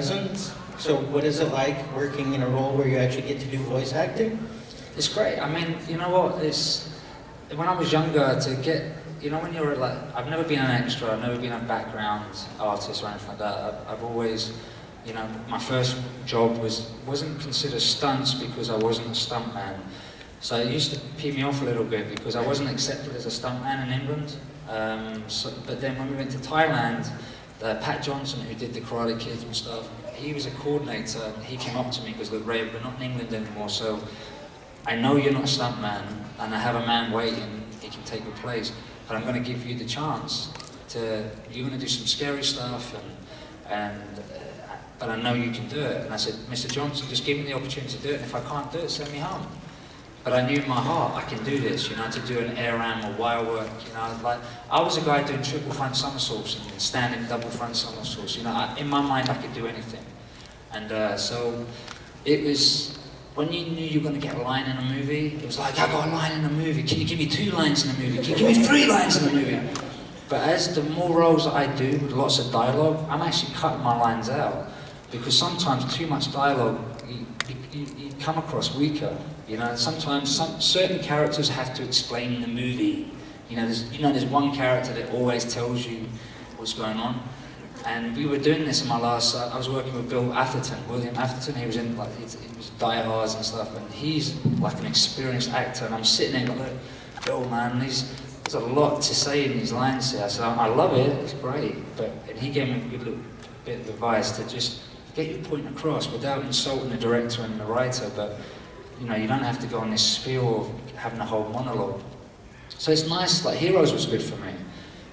doesn't. So what is it like working in a role where you actually get to do voice acting? It's great. I mean, you know what? It's when I was younger to get, you know, when you're like, I've never been an extra, I've never been a background artist or anything like that. I've always, you know, my first job wasn't considered stunts because I wasn't a stuntman. So it used to pee me off a little bit because I wasn't accepted as a stuntman in England. But then when we went to Thailand, Pat Johnson, who did the Karate Kid and stuff, he was a coordinator, and he came up to me and goes, look, Ray, we're not in England anymore, so I know you're not a stuntman, and I have a man waiting, he can take your place, but I'm going to give you the chance to, you're going to do some scary stuff, but I know you can do it. And I said, Mr. Johnson, just give me the opportunity to do it, and if I can't do it, send me home. But I knew in my heart I can do this, you know, to do an air ram or wire work, you know, like, I was a guy doing triple front somersaults and standing double front somersaults, you know, in my mind I could do anything. And so, it was, when you knew you were going to get a line in a movie, it was like, I got a line in a movie, can you give me 2 lines in a movie, can you give me 3 lines in a movie? But as the more roles I do with lots of dialogue, I'm actually cutting my lines out, because sometimes too much dialogue, you come across weaker. You know, sometimes certain characters have to explain the movie. You know, there's one character that always tells you what's going on. And we were doing this in my last. I was working with William Atherton. He was in like he was Die Hards and stuff, and he's like an experienced actor. And I'm sitting there like, Bill, man, there's a lot to say in these lines here. So I love it. It's great. And he gave me a good little bit of advice to just get your point across without insulting the director and the writer. But you know, you don't have to go on this spiel of having a whole monologue. So it's nice, like Heroes was good for me,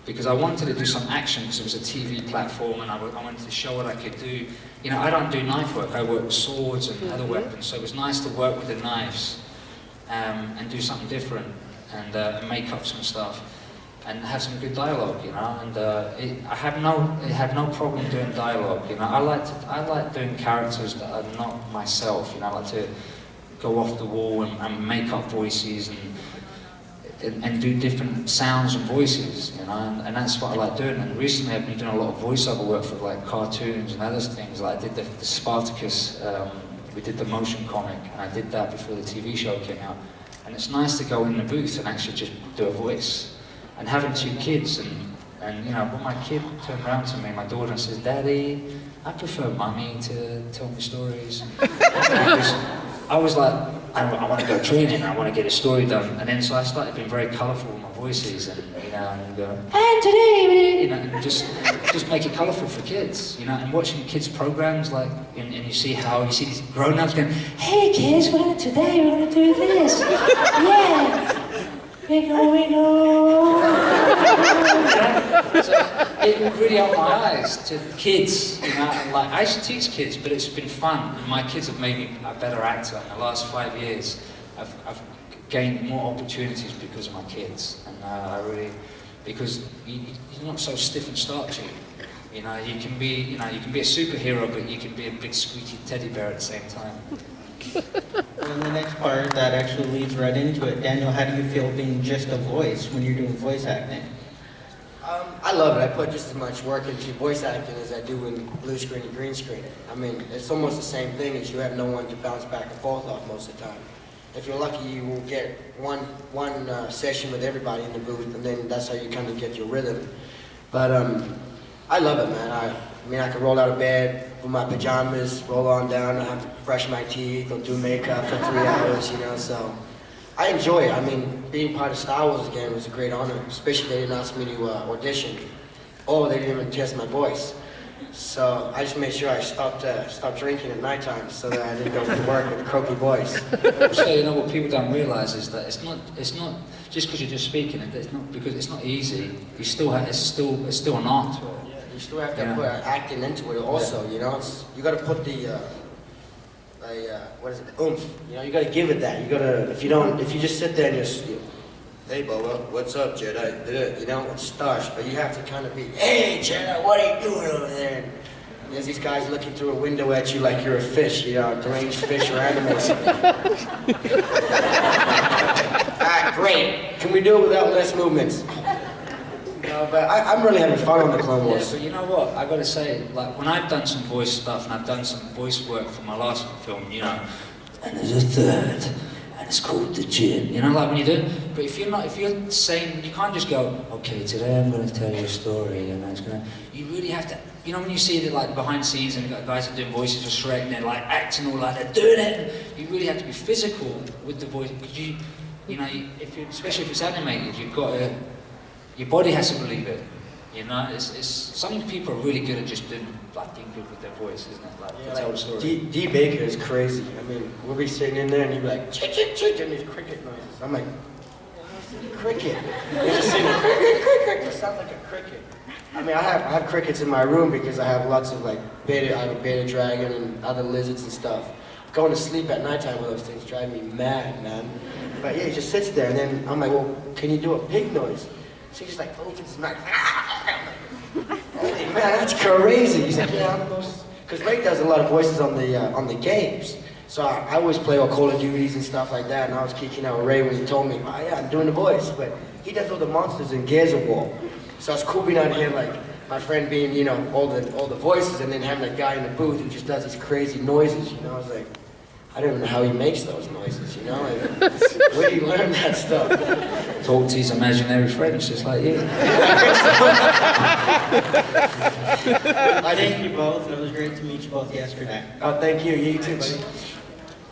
because I wanted to do some action because it was a TV platform and I wanted to show what I could do. You know, I don't do knife work, I work with swords and other weapons, so it was nice to work with the knives and do something different and make up some stuff and have some good dialogue, you know, and it had no problem doing dialogue, you know. I like doing characters that are not myself, you know. I like to go off the wall and make up voices and do different sounds and voices, you know, and that's what I like doing. And recently I've been doing a lot of voiceover work for like cartoons and other things. Like I did the Spartacus, we did the motion comic, and I did that before the TV show came out. And it's nice to go in the booth and actually just do a voice. And having 2 kids, and you know, when my kid turned around to me, my daughter, and says, Daddy, I prefer Mummy to tell me stories. I was like, I want to go training, I want to get a story done. And then so I started being very colourful with my voices, and you know, and go, and today, you know, and just make it colourful for kids, you know. And watching kids programs, like, and you see these grown-ups going, hey kids, today we're gonna do this, yeah, wiggle. So it really opened my eyes to kids, you know, and like I used to teach kids, but it's been fun, and my kids have made me a better actor. In the last 5 years, I've gained more opportunities because of my kids, and I really, because you're not so stiff and starchy, you know. You can be a superhero, but you can be a big squeaky teddy bear at the same time. And the next part that actually leads right into it, Daniel, how do you feel being just a voice when you're doing voice acting? I love it. I put just as much work into voice acting as I do in blue screen and green screen. I mean, it's almost the same thing, as you have no one to bounce back and forth off most of the time. If you're lucky, you will get one session with everybody in the booth, and then that's how you kind of get your rhythm. But I love it, man. I mean, I can roll out of bed with my pajamas, roll on down, I have to brush my teeth, or do makeup for 3 hours, you know, so I enjoy it. I mean, being part of Star Wars again was a great honor, especially they didn't ask me to audition, or they didn't even test my voice. So I just made sure I stopped drinking at nighttime so that I didn't go to work with a croaky voice. So you know what people don't realise is that it's not just because you're just speaking. It's not because it's not easy. You still have, it's still an art to it. Yeah, you still have to put acting into it also. You know, you got to put the what is it? Oomph. You know, you got to give it that. You got to if you just sit there and just. Hey, Boba, what's up, Jedi? You know, it's starch, but you have to kind of be, hey, Jedi, what are you doing over there? And there's these guys looking through a window at you like you're a fish, you know, a deranged fish or animal. Alright, great. Can we do it without less movements? No, No, but I'm really having fun on the Clone Yeah, Wars. but you know what? I gotta say, like when I've done some voice stuff and I've done some voice work for my last film, you know, and there's a third, and it's called the gym. You know, like when you do. But if you're saying, you can't just go, okay, today I'm gonna tell you a story, and it's gonna. You really have to. You know, when you see the like behind the scenes and guys are doing voices for Shrek and they're like acting all like they're doing it, you really have to be physical with the voice because you know, especially if it's animated, you've got to. Your body has to believe it. You know, it's some people are really good at just doing like being good with their voice, isn't it? Like Yeah, tell a like story. D Baker is crazy. I mean, we'll be sitting in there and he'd be like, chick, chick, chick, and these cricket noises. I'm like, cricket. You're just sitting there, cricket, cricket. It sounds like a cricket. I mean, I have crickets in my room because I have lots of like I have a beta dragon and other lizards and stuff. Going to sleep at nighttime with those things drive me mad, man. But yeah, he just sits there and then I'm like, well, can you do a pig noise? So he's like, opens his mouth. Holy man, that's crazy. He's like, yeah, I'm the most. Because Ray does a lot of voices on the games. So I always play all Call of Duties and stuff like that. And I was kicking out Ray when he told me, oh yeah, I'm doing the voice. But he does all the monsters in Gears of War. So it's cool being out here, like my friend being, you know, all the voices, and then having that guy in the booth who just does these crazy noises. You know, I was like, I don't even know how he makes those noises. You know, like, where do you learn that stuff? Talk to his imaginary friends, just like you. I thank you both. It was great to meet you both yesterday. Oh, thank you. You too, buddy.